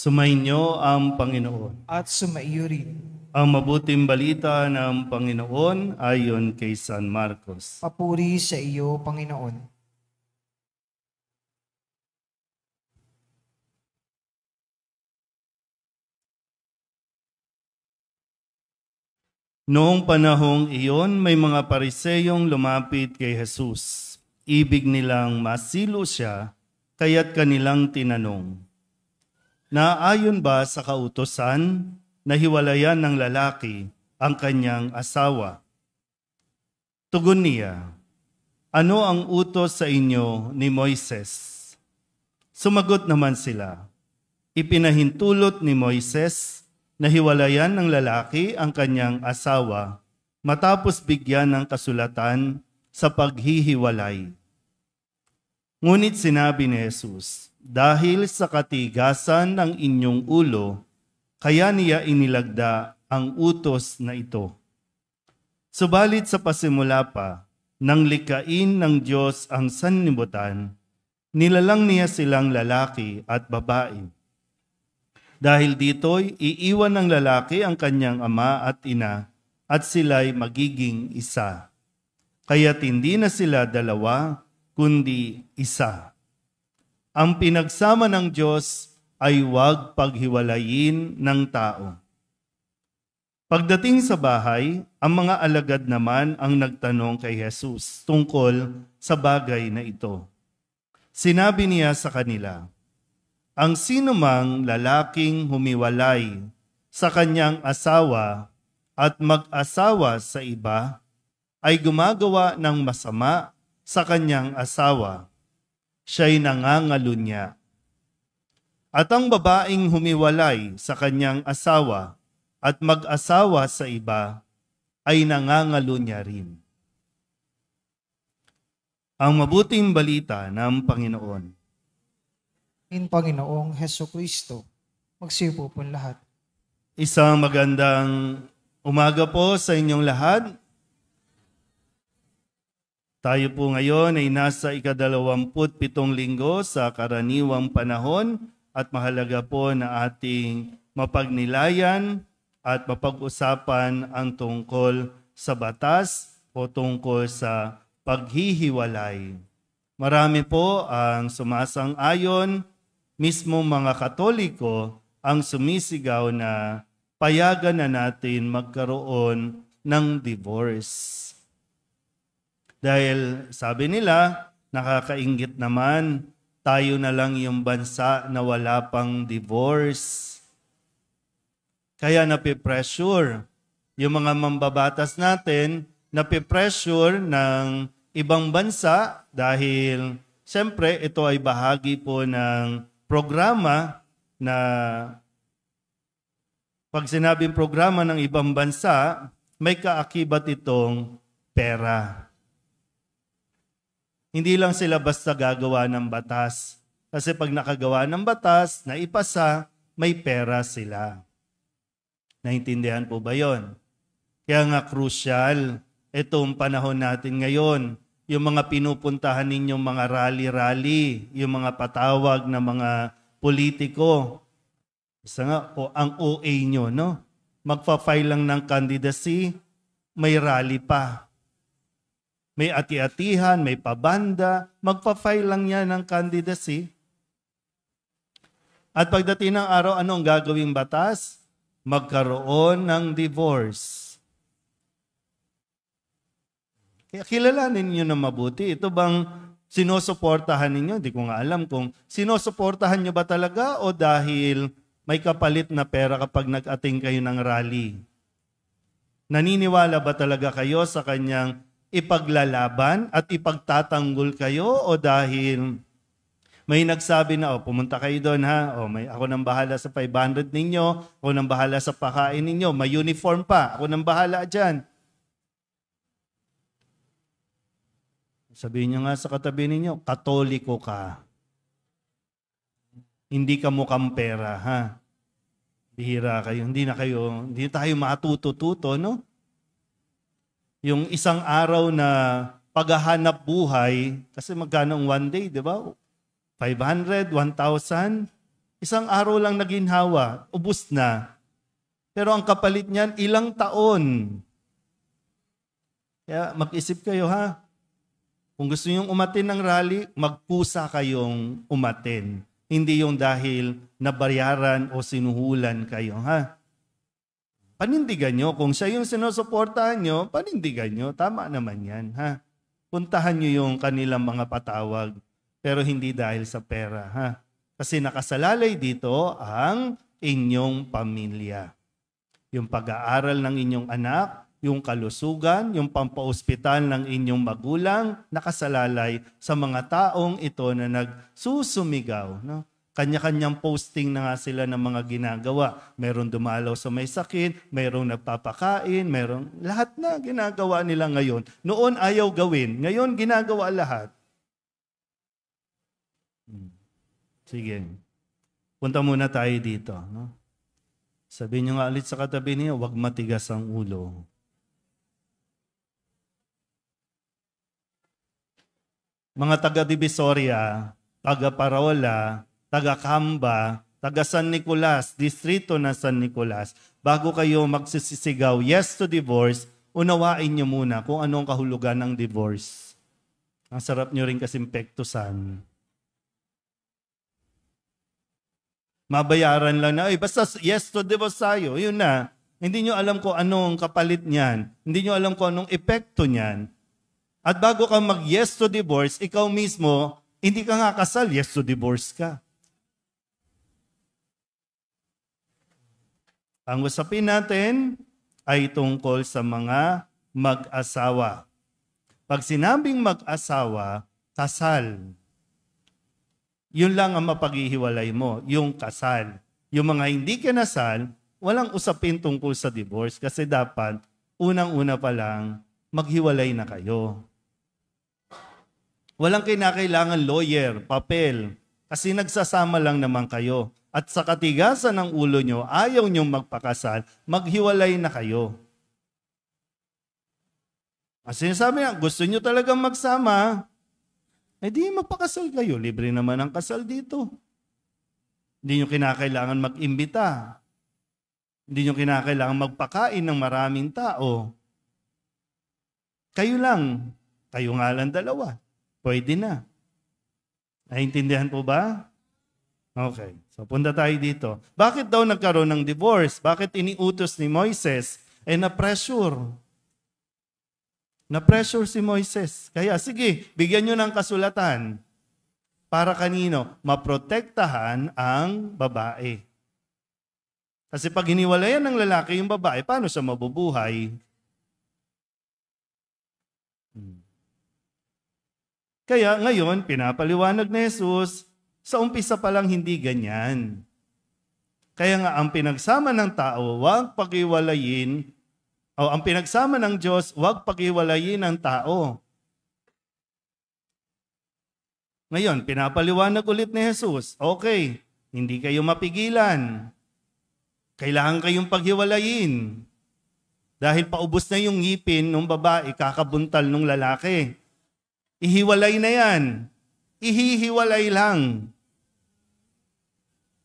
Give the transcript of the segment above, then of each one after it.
Sumainyo ang Panginoon. At sumaiyo rin. Ang mabuting balita ng Panginoon ayon kay San Marcos. Papuri sa iyo, Panginoon. Noong panahong iyon, may mga Pariseyong lumapit kay Jesus. Ibig nilang masilo siya, kaya't kanilang tinanong, "Naayon ba sa kautusan na hiwalayan ng lalaki ang kanyang asawa?" Tugon niya, "Ano ang utos sa inyo ni Moises?" Sumagot naman sila, "Ipinahintulot ni Moises na hiwalayan ng lalaki ang kanyang asawa matapos bigyan ng kasulatan sa paghihiwalay." Ngunit sinabi ni Jesus, "Dahil sa katigasan ng inyong ulo, kaya niya inilagda ang utos na ito. Subalit sa pasimula pa, nang likain ng Diyos ang sanlibutan, nilalang niya silang lalaki at babae. Dahil dito'y iiwan ng lalaki ang kanyang ama at ina at sila'y magiging isa. Kaya't hindi na sila dalawa, kundi isa. Ang pinagsama ng Diyos ay huwag paghiwalayin ng tao." Pagdating sa bahay, ang mga alagad naman ang nagtanong kay Jesus tungkol sa bagay na ito. Sinabi niya sa kanila, "Ang sinumang lalaking humiwalay sa kanyang asawa at mag-asawa sa iba ay gumagawa ng masama sa kanyang asawa. Siya'y nangangalunya. At ang babaeng humiwalay sa kanyang asawa at mag-asawa sa iba ay nangangalunya rin." Ang mabuting balita ng Panginoon. In Panginoong Heso Kristo, magsiupo po lahat. Isang magandang umaga po sa inyong lahat. Tayo po ngayon ay nasa ika-27 linggo sa karaniwang panahon at mahalaga po na ating mapagnilayan at mapag-usapan ang tungkol sa batas o tungkol sa paghihiwalay. Marami po ang sumasang-ayon, mismo mga Katoliko ang sumisigaw na payagan na natin magkaroon ng divorce. Dahil sabi nila, nakakainggit naman, tayo na lang yung bansa na wala pang divorce. Kaya napipressure yung mga mambabatas natin, napipressure ng ibang bansa dahil siyempre ito ay bahagi po ng programa na pag sinabing programa ng ibang bansa, may kaakibat itong pera. Hindi lang sila basta gagawa ng batas. Kasi pag nakagawa ng batas na ipasa, may pera sila. Naintindihan po ba yon? Kaya nga crucial itong panahon natin ngayon. Yung mga pinupuntahan ninyong mga rally-rally, yung mga patawag na mga politiko. Isa nga, ang OA nyo, no? Magpa-file lang ng candidacy, may rally pa. May ati-atihan, may pabanda, magpa-file lang yan ng candidacy. At pagdating ng araw, ano ang gagawing batas? Magkaroon ng divorce. Kaya kilalanin niyo na mabuti. Ito bang sinusuportahan ninyo? Hindi ko nga alam kung sinusuportahan niyo ba talaga o dahil may kapalit na pera kapag nag-ating kayo ng rally. Naniniwala ba talaga kayo sa kanyang ipaglalaban at ipagtatanggol kayo o dahil may nagsabi na, pumunta kayo doon ha, ako nang bahala sa 500 ninyo, ako nang bahala sa pakain ninyo, may uniform pa, ako nang bahala dyan. Sabihin nyo nga sa katabi ninyo, Katoliko ka. Hindi ka mukhang pera, ha? Bihira kayo, hindi tayo matututo, no? Yung isang araw na paghahanap buhay, kasi magkano one day, di ba? 500, 1,000. Isang araw lang naginhawa, ubos na. Pero ang kapalit niyan, ilang taon. Kaya mag-isip kayo ha. Kung gusto niyong umatin ng rally, magpusa kayong umatin. Hindi yung dahil nabayaran o sinuhulan kayo ha. Panindigan nyo. Kung siya yung sinusuportahan nyo, panindigan nyo. Tama naman yan ha. Puntahan nyo yung kanilang mga patawag. Pero hindi dahil sa pera ha. Kasi nakasalalay dito ang inyong pamilya. Yung pag-aaral ng inyong anak, yung kalusugan, yung pampaospital ng inyong magulang, nakasalalay sa mga taong ito na nagsusumigaw. No? Kanya-kanyang posting na nga sila ng mga ginagawa. Mayroong dumalaw sa may sakit, mayroong nagpapakain, mayroong lahat na ginagawa nila ngayon. Noon ayaw gawin, ngayon ginagawa lahat. Sige. Punta muna tayo dito. No? Sabihin nyo nga ulit sa katabi niyo, huwag matigas ang ulo. Mga taga-Divisoria, taga-Parola, taga-Camba, taga-San Nicolas, distrito na San Nicolas, bago kayo magsisisigaw, yes to divorce, unawain nyo muna kung anong kahulugan ng divorce. Ang sarap nyo rin kasing pektusan. Mabayaran lang na, basta yes to divorce tayo, yun na. Hindi nyo alam kung anong kapalit niyan. Hindi nyo alam kung anong epekto niyan. At bago ka mag-yes to divorce, ikaw mismo, hindi ka nga kasal, yes to divorce ka. Ang usapin natin ay tungkol sa mga mag-asawa. Pag sinabing mag-asawa, kasal. Yun lang ang mapaghihiwalay mo, yung kasal. Yung mga hindi kinasal, walang usapin tungkol sa divorce kasi dapat unang-una pa lang maghiwalay na kayo. Walang kinakailangan lawyer, papel, kasi nagsasama lang naman kayo. At sa katigasan ng ulo nyo, ayaw nyong magpakasal, maghiwalay na kayo. Kasi sinasabi nga, gusto nyo talagang magsama, di magpakasal kayo. Libre naman ang kasal dito. Hindi nyo kinakailangan mag-imbita. Hindi nyo kinakailangan magpakain ng maraming tao. Kayo lang. Kayo nga lang dalawa. Pwede na. Naintindihan po ba? Okay. So punta tayo dito. Bakit daw nagkaroon ng divorce? Bakit iniutos ni Moises? Na-pressure. Na-pressure si Moises. Kaya sige, bigyan nyo ng kasulatan. Para kanino? Maprotektahan ang babae. Kasi pag hiniwalayan ng lalaki yung babae, paano siya mabubuhay? Kaya ngayon, pinapaliwanag ni Jesus, sa umpisa pa lang hindi ganyan. Kaya nga ang pinagsama ng tao, huwag pakiwalayin, o ang pinagsama ng Diyos, huwag pakiwalayin ng tao. Ngayon, pinapaliwanag ulit ni Jesus, okay, hindi kayo mapigilan. Kailangan kayong paghiwalayin. Dahil paubos na yung ngipin ng babae, kakabuntal ng lalaki. Ihiwalay na yan. Ihihiwalay lang.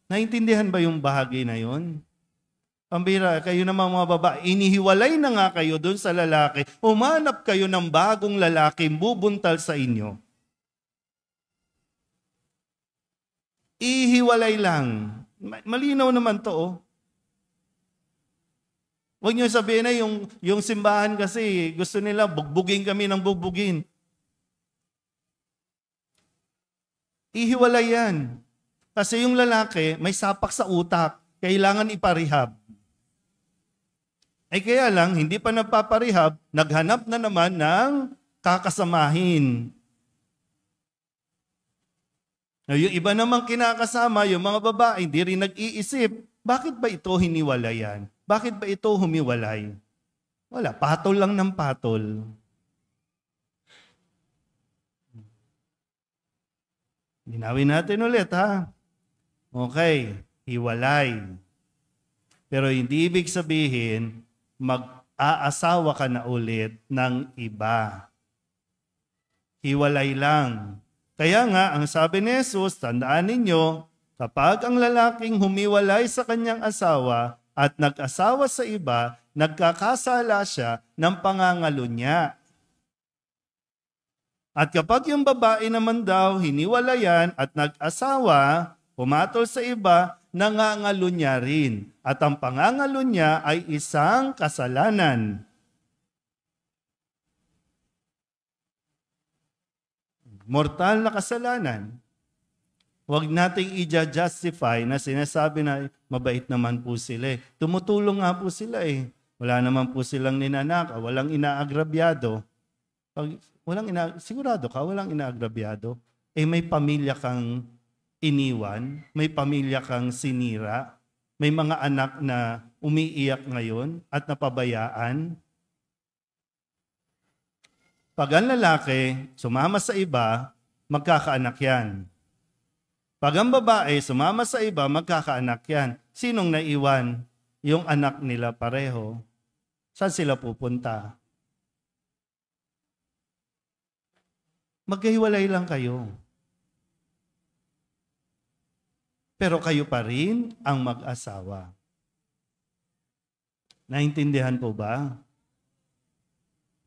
Naintindihan ba yung bahagi na yun? Pambira, kayo naman mga babae, inihiwalay na nga kayo doon sa lalaki. Humanap kayo ng bagong lalaki, bubuntal sa inyo. Ihiwalay lang. Malinaw naman to, oh. Huwag niyo sabihin na yung simbahan kasi gusto nila bugbugin kami ng bugbugin. Ihiwalay yan. Kasi yung lalaki may sapak sa utak. Kailangan iparehab. Ay kaya lang, hindi pa nagpaparehab, naghanap na naman ng kakasamahin. Yung iba namang kinakasama, yung mga babae, hindi rin nag-iisip, bakit ba ito hiniwalayan? Bakit ba ito humiwalay? Wala, patol lang ng patol. Linawin natin ulit, ha? Okay, hiwalay. Pero hindi ibig sabihin, mag-aasawa ka na ulit ng iba. Hiwalay lang. Kaya nga, ang sabi ni Jesus, tandaan ninyo, Kapag ang lalaking humiwalay sa kanyang asawa at nag-asawa sa iba, nagkakasala siya ng pangangalunya. At kapag yung babae naman daw hiniwalayan at nag-asawa, pumatol sa iba, nangangalunya rin. At ang pangangalunya ay isang kasalanan. Mortal na kasalanan. Huwag nating i-justify na sinasabi na mabait naman po sila. Tumutulong nga po sila eh. Wala naman po silang ninanakaw, walang inaagrabyado. Pag sigurado ka, walang inaagrabyado. Eh may pamilya kang iniwan, may pamilya kang sinira, may mga anak na umiiyak ngayon at napabayaan. Pag ang lalaki sumama sa iba, magkakaanak yan. Pag ang babae sumama sa iba, magkakaanak yan. Sinong naiwan? Yung anak nila pareho. Saan sila pupunta? Magkahiwalay lang kayo. Pero kayo pa rin ang mag-asawa. Naintindihan po ba?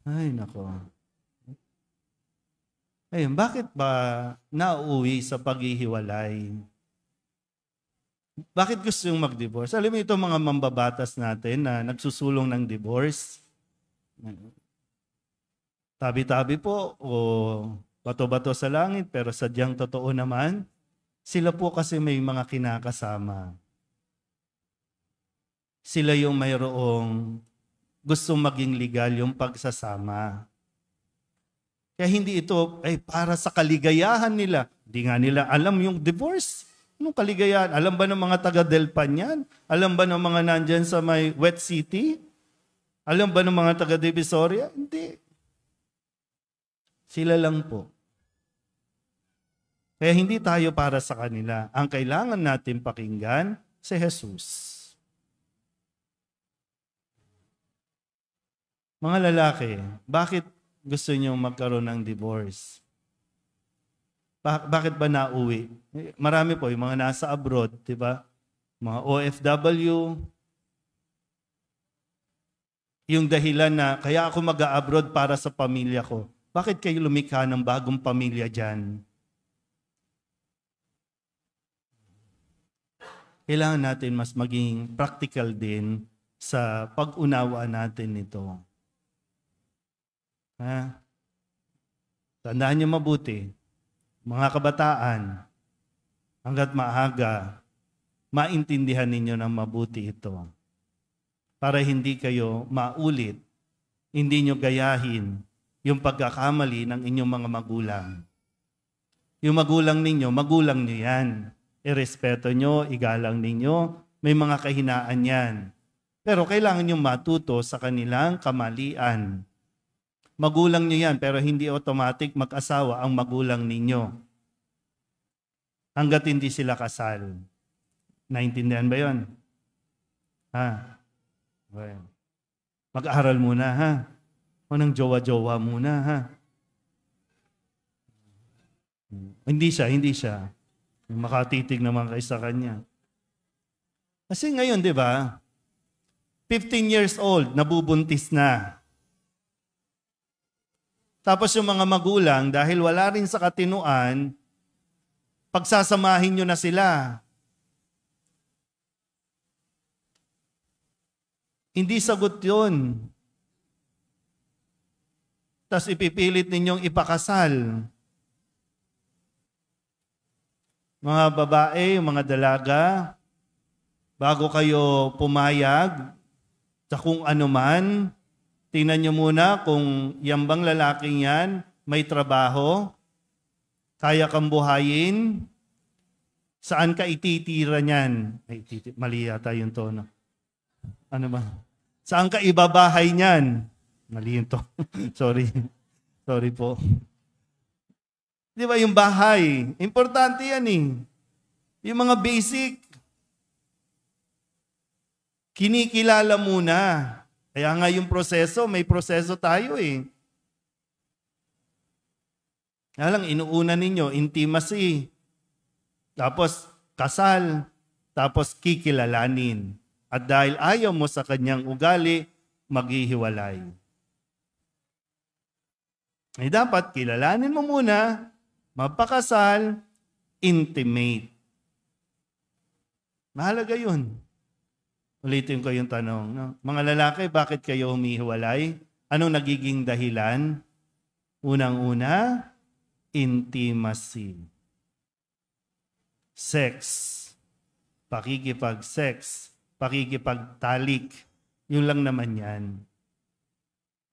Ay, nako. Ayun, bakit ba nauuwi sa paghihiwalay? Bakit gusto yung mag-divorce? Alam mo ito mga mambabatas natin na nagsusulong ng divorce. Tabi-tabi po o bato-bato sa langit pero sadyang totoo naman. Sila po kasi may mga kinakasama. Sila yung mayroong gusto maging legal yung pagsasama. Kaya hindi ito ay para sa kaligayahan nila. Hindi nga nila alam yung divorce. Anong kaligayahan? Alam ba ng mga taga-Delpan yan? Alam ba ng mga nandyan sa may Wet City? Alam ba ng mga taga-Divisoria? Hindi. Sila lang po. Kaya hindi tayo para sa kanila. Ang kailangan natin pakinggan si Jesus. Mga lalaki, bakit gusto niyo magkaroon ng divorce? Bakit ba nauwi? Marami po, yung mga nasa abroad, di ba? Mga OFW. Yung dahilan na, kaya ako mag-a-abroad para sa pamilya ko. Bakit kayo lumikha ng bagong pamilya dyan? Kailangan natin mas maging practical din sa pag-unawa natin nito. Ha? Tandaan niyo mabuti, mga kabataan, hanggat maaga, maintindihan ninyo ng mabuti ito. Para hindi kayo maulit, hindi nyo gayahin yung pagkakamali ng inyong mga magulang. Yung magulang ninyo, magulang nyo yan. Irespeto nyo, igalang ninyo, may mga kahinaan yan. Pero kailangan nyo matuto sa kanilang kamalian. Magulang nyo yan, pero hindi automatic mag-asawa ang magulang ninyo. Hanggat hindi sila kasal. Naintindihan ba yun? Ha? Well, mag-aaral muna, ha? O nang jowa-jowa muna, ha? Hindi siya. Makatitig naman kayo sa kanya. Kasi ngayon, di ba? 15 years old, nabubuntis na. Tapos yung mga magulang, dahil wala rin sa katinuan, pagsasamahin nyo na sila. Hindi sagot yun. Tapos ipipilit ninyong ipakasal. Mga babae, mga dalaga, bago kayo pumayag sa kung ano man, tingnan nyo muna kung yung bang lalaking yan may trabaho, kaya kang buhayin, saan ka ititira niyan? Mali yata yung tono. Ano ba? Saan ka ibabahay niyan? Mali yung tono. Sorry po. Di ba yung bahay? Importante yan eh. Yung mga basic. Kinikilala muna. Kaya nga yung proseso, may proseso tayo eh. Kaya lang, inuuna ninyo, intimacy. Tapos, kasal, tapos kikilalanin. At dahil ayaw mo sa kanyang ugali, maghihiwalay. Eh dapat kilalanin mo muna, magpakasal, intimate. Mahalaga yun. Ulitin ko yung tanong. No? Mga lalaki, bakit kayo humihiwalay? Anong nagiging dahilan? Unang-una, intimacy. Sex. Pakikipag-sex. Pakikipagtalik. Yun lang naman yan.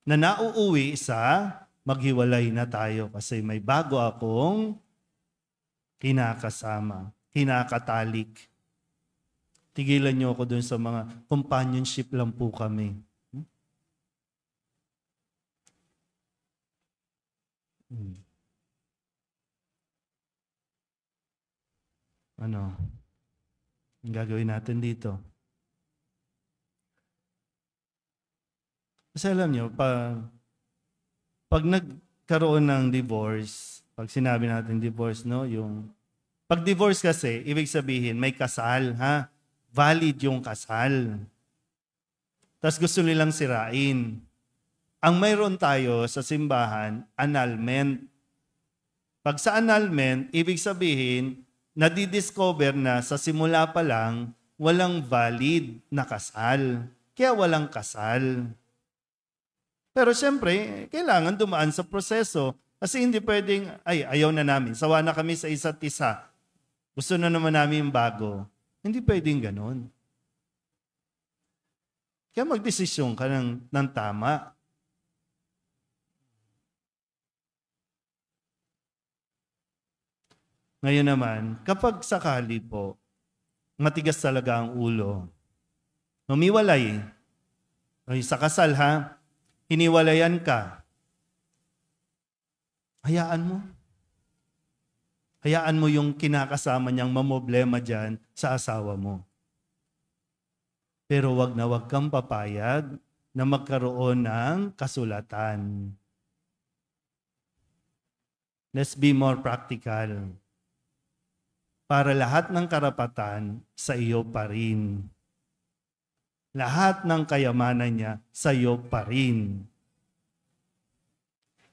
Na nauuwi sa maghiwalay na tayo kasi may bago akong kinakasama, kinakatalik. Tigilan niyo ako dun sa mga companionship lang po kami. Ano? Ang gagawin natin dito? Kasi alam niyo, pag nagkaroon ng divorce, pag sinabi natin divorce, no, pag divorce kasi, ibig sabihin may kasal, ha? Valid yung kasal. Tapos gusto nilang sirain. Ang mayroon tayo sa simbahan, annulment. Pag sa annulment, ibig sabihin, nadidiscover na sa simula pa lang, walang valid na kasal. Kaya walang kasal. Pero siyempre, kailangan dumaan sa proseso. Kasi hindi pwedeng, ayaw na namin. Sawa na kami sa isa't isa. Gusto na naman namin bago. Hindi pwedeng ganun. Kaya magdesisyon ka ng tama. Ngayon naman, kapag sakali po, matigas talaga ang ulo. Humiwalay. Sa kasal ha, hiniwalayan ka. Hayaan mo. Hayaan mo yung kinakasama niyang mamoblema dyan sa asawa mo. Pero wag na wag kang papayag na magkaroon ng kasulatan. Let's be more practical. Para lahat ng karapatan sa iyo pa rin. Lahat ng kayamanan niya sa iyo pa rin.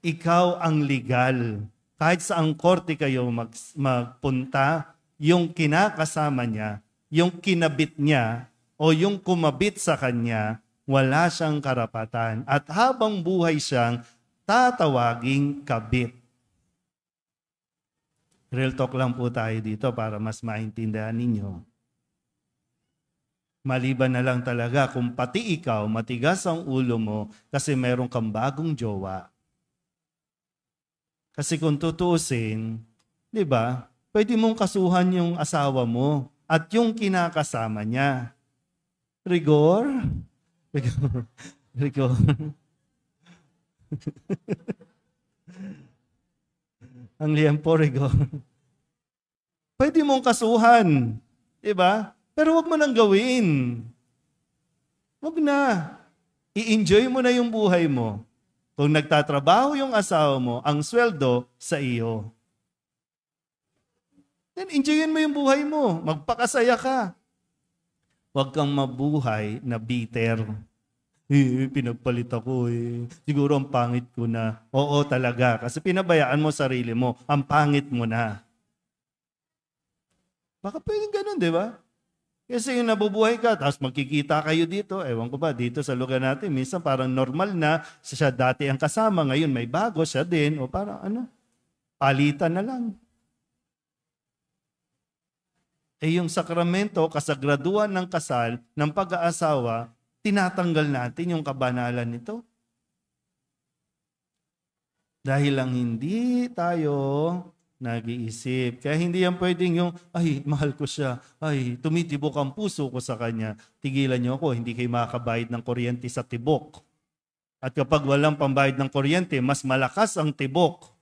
Ikaw ang legal. Kahit saang korte kayo magpunta, yung kinakasama niya, yung kinabit niya, o yung kumabit sa kanya, wala siyang karapatan. At habang buhay siyang tatawaging kabit. Real talk lang po tayo dito para mas maintindihan ninyo. Maliban na lang talaga kung pati ikaw, matigas ang ulo mo kasi meron kang bagong jowa. Kasi kung tutuusin, di ba, pwede mong kasuhan yung asawa mo at yung kinakasama niya. Rigor? Rigor. Ang liempo, rigor. Pwede mong kasuhan. Diba? Pero wag mo nang gawin. Wag na. I-enjoy mo na yung buhay mo. Kung nagtatrabaho yung asawa mo, ang sweldo sa iyo. Then enjoyin mo yung buhay mo. Magpakasaya ka. Huwag kang mabuhay na bitter. Pinagpalit ako Siguro ang pangit ko na. Oo talaga. Kasi pinabayaan mo sarili mo. Ang pangit mo na. Baka pwedeng ganun, di ba? Kasi yung nabubuhay ka, tapos magkikita kayo dito. Ewan ko ba, dito sa lugar natin, minsan parang normal na. Siya dati ang kasama, ngayon may bago siya din. O parang palitan na lang. Yung sakramento, kasagraduan ng kasal, ng pag-aasawa, tinatanggal natin yung kabanalan nito. Dahil lang hindi tayo nag-iisip. Kaya hindi yan pwedeng yung, mahal ko siya. Tumitibok ang puso ko sa kanya. Tigilan niyo ako, hindi kayo makakabayad ng kuryente sa tibok. At kapag walang pambayad ng kuryente, mas malakas ang tibok.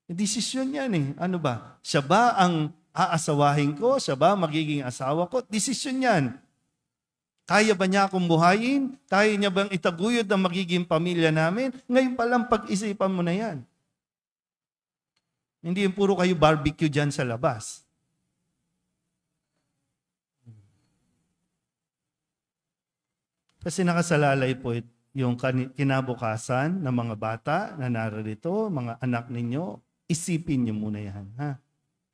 Desisyon yan Ano ba? Siya ba ang aasawahin ko? Siya ba magiging asawa ko? Desisyon yan. Kaya ba niya akong buhayin? Kaya niya bang itaguyod ang magiging pamilya namin? Ngayon pa lang pag-isipan mo na yan. Hindi yung puro kayo barbecue dyan sa labas. Kasi nakasalalay po yung kinabukasan ng mga bata na narito, mga anak ninyo, isipin niyo muna yan. Ha?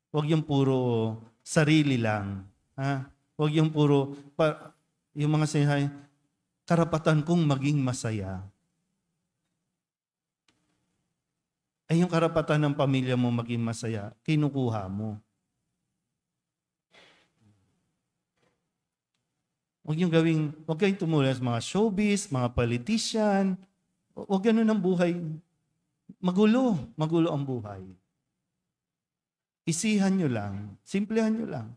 Huwag yung puro sarili lang. Ha? Huwag yung puro, yung mga sinasabi, karapatan kong maging masaya. Ay yung karapatan ng pamilya mo maging masaya, kinukuha mo. Huwag kayong tumulong sa mga showbiz, mga politician. Huwag ganun ang buhay. Magulo ang buhay. Isihan nyo lang, simplehan nyo lang.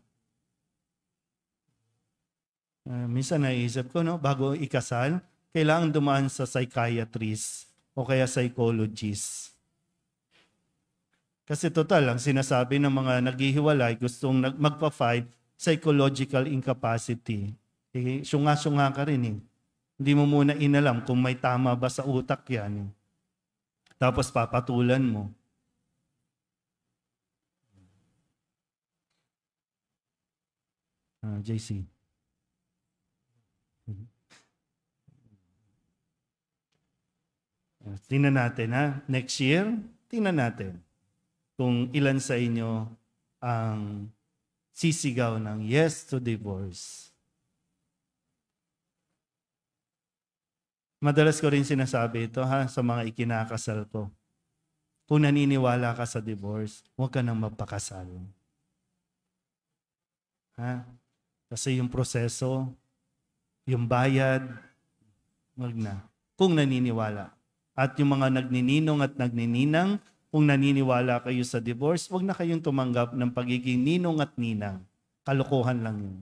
Minsan naisip ko, bago ikasal, kailangan dumaan sa psychiatrist o kaya psychologist. Kasi total, ang sinasabi ng mga naghihiwalay, gustong magpa-5, psychological incapacity. Syunga-syunga ka rin eh. Hindi mo muna inalam kung may tama ba sa utak yan. Tapos papatulan mo. JC. Tingnan natin ha. Next year, tingnan natin kung ilan sa inyo ang sisigaw ng yes to divorce. Madalas ko rin sinasabi ito sa mga ikinakasal ko. Kung naniniwala ka sa divorce, huwag ka nang magpakasal. Kasi yung proseso, yung bayad, huwag na. Kung naniniwala. At yung mga nagnininong at nagnininang, kung naniniwala kayo sa divorce, huwag na kayong tumanggap ng pagiging ninong at ninang. Kalokohan lang yun.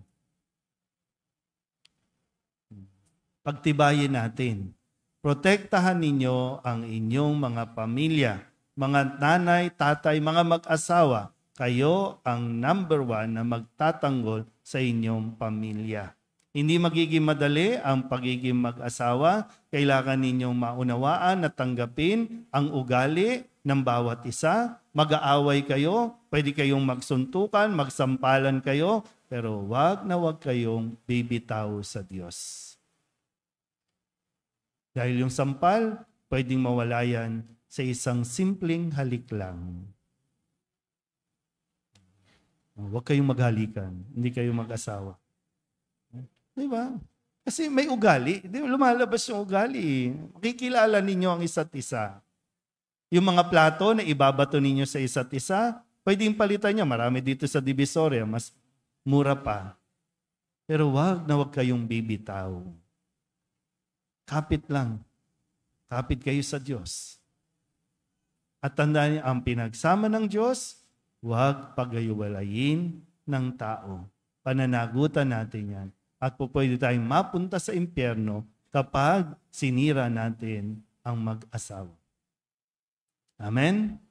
Pagtibayin natin. Protektahan ninyo ang inyong mga pamilya, mga nanay, tatay, mga mag-asawa. Kayo ang number 1 na magtatanggol sa inyong pamilya. Hindi magiging madali ang pagiging mag-asawa. Kailangan ninyong maunawaan at tanggapin ang ugali ng bawat isa. Mag-aaway kayo, pwede kayong magsuntukan, magsampalan kayo, pero wag kayong bibitaw sa Diyos. Dahil yung sampal, pwedeng mawala yan sa isang simpleng halik lang. Huwag kayong maghalikan, hindi kayo mag-asawa. Di ba? Kasi may ugali. Lumalabas yung ugali. Makikilala ninyo ang isa't isa. Yung mga plato na ibabato ninyo sa isa't isa, pwedeng palitan niya. Marami dito sa Divisoria, mas mura pa. Pero wag kayong bibitaw. Kapit lang. Kapit kayo sa Diyos. At tandaan niyo, ang pinagsama ng Diyos, huwag pagayuwalayin ng tao. Pananagutan natin yan. At pwede tayong mapunta sa impyerno kapag sinira natin ang mag-asawa. Amen?